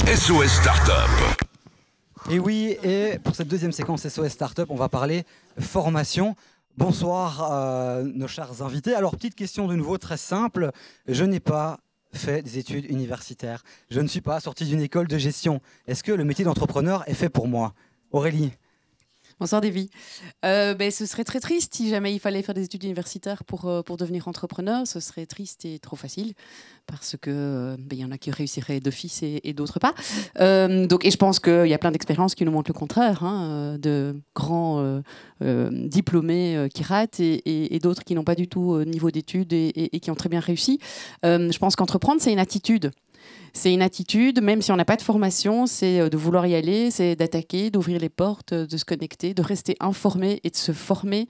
SOS Startup. Et oui, et pour cette deuxième séquence SOS Startup, on va parler formation. Bonsoir nos chers invités. Alors, petite question de nouveau très simple. Je n'ai pas fait des études universitaires. Je ne suis pas sorti d'une école de gestion. Est-ce que le métier d'entrepreneur est fait pour moi? Aurélie? Bonsoir Davy. Ce serait très triste si jamais il fallait faire des études universitaires pour devenir entrepreneur. Ce serait triste et trop facile parce que il y en a qui réussiraient d'office et d'autres pas. Et je pense qu'il y a plein d'expériences qui nous montrent le contraire, de grands diplômés qui ratent et d'autres qui n'ont pas du tout niveau d'études et qui ont très bien réussi. Je pense qu'entreprendre, c'est une attitude. C'est une attitude, même si on n'a pas de formation, c'est de vouloir y aller, c'est d'attaquer, d'ouvrir les portes, de se connecter, de rester informé et de se former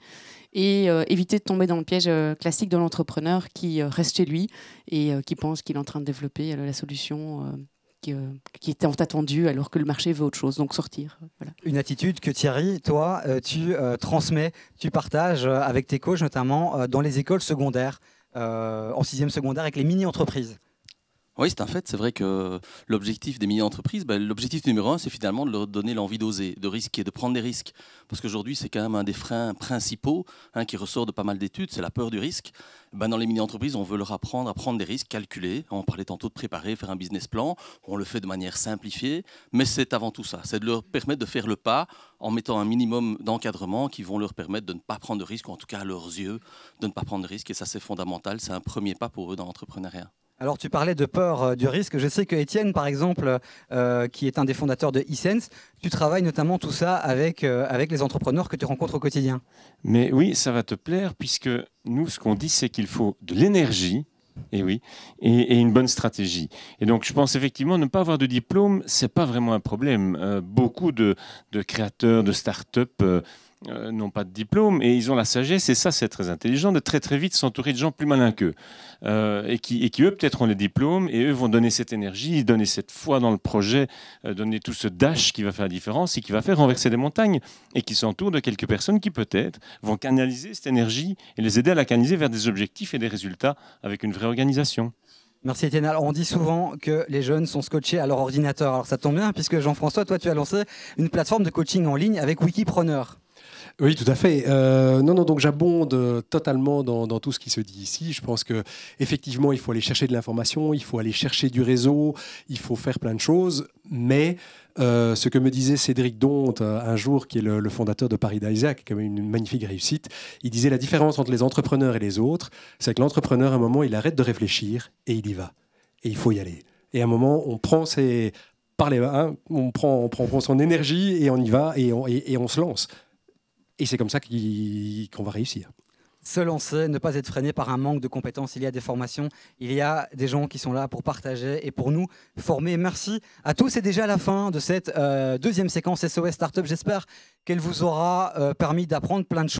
et éviter de tomber dans le piège classique de l'entrepreneur qui reste chez lui et qui pense qu'il est en train de développer la solution qui est tant attendue alors que le marché veut autre chose, donc sortir. Voilà. Une attitude que Thierry, toi, tu transmets, tu partages avec tes coachs, notamment dans les écoles secondaires, en 6e secondaire avec les mini-entreprises. Oui, c'est un fait. C'est vrai que l'objectif des mini-entreprises, l'objectif numéro un, c'est finalement de leur donner l'envie d'oser, de risquer, de prendre des risques. Parce qu'aujourd'hui, c'est quand même un des freins principaux qui ressort de pas mal d'études, c'est la peur du risque. Dans les mini-entreprises, on veut leur apprendre à prendre des risques calculés. On parlait tantôt de préparer, faire un business plan. On le fait de manière simplifiée, mais c'est avant tout ça. C'est de leur permettre de faire le pas en mettant un minimum d'encadrement qui vont leur permettre de ne pas prendre de risques, ou en tout cas à leurs yeux, de ne pas prendre de risques. Et ça, c'est fondamental. C'est un premier pas pour eux dans l'entrepreneuriat. Alors, tu parlais de peur du risque. Je sais que Étienne, par exemple, qui est un des fondateurs de eSense, tu travailles notamment tout ça avec les entrepreneurs que tu rencontres au quotidien. Mais oui, ça va te plaire, puisque nous, ce qu'on dit, c'est qu'il faut de l'énergie, et une bonne stratégie. Et donc, je pense effectivement, ne pas avoir de diplôme, c'est pas vraiment un problème. Beaucoup de créateurs de start-up n'ont pas de diplôme et ils ont la sagesse, et ça c'est très intelligent, de très très vite s'entourer de gens plus malins qu'eux et qui eux peut-être ont les diplômes et eux vont donner cette énergie, donner cette foi dans le projet, donner tout ce dash qui va faire la différence et qui va faire renverser des montagnes, et qui s'entourent de quelques personnes qui peut-être vont canaliser cette énergie et les aider à la canaliser vers des objectifs et des résultats avec une vraie organisation. Merci Étienne. Alors, on dit souvent que les jeunes sont scotchés à leur ordinateur. Alors ça tombe bien puisque Jean-François, toi tu as lancé une plateforme de coaching en ligne avec Wikipreneur. Oui, tout à fait. Donc j'abonde totalement dans tout ce qui se dit ici. Je pense qu'effectivement, il faut aller chercher de l'information, il faut aller chercher du réseau, il faut faire plein de choses. Mais ce que me disait Cédric Donte un jour, qui est le fondateur de Paris d'Isaac, qui a une magnifique réussite, il disait la différence entre les entrepreneurs et les autres, c'est que l'entrepreneur, à un moment, il arrête de réfléchir et il y va. Et il faut y aller. Et à un moment, on prend on prend son énergie et on y va et on se lance. Et c'est comme ça qu'on va réussir. Se lancer, ne pas être freiné par un manque de compétences. Il y a des formations, il y a des gens qui sont là pour partager et pour nous former. Merci à tous. C'est déjà la fin de cette deuxième séquence SOS Startup. J'espère qu'elle vous aura permis d'apprendre plein de choses.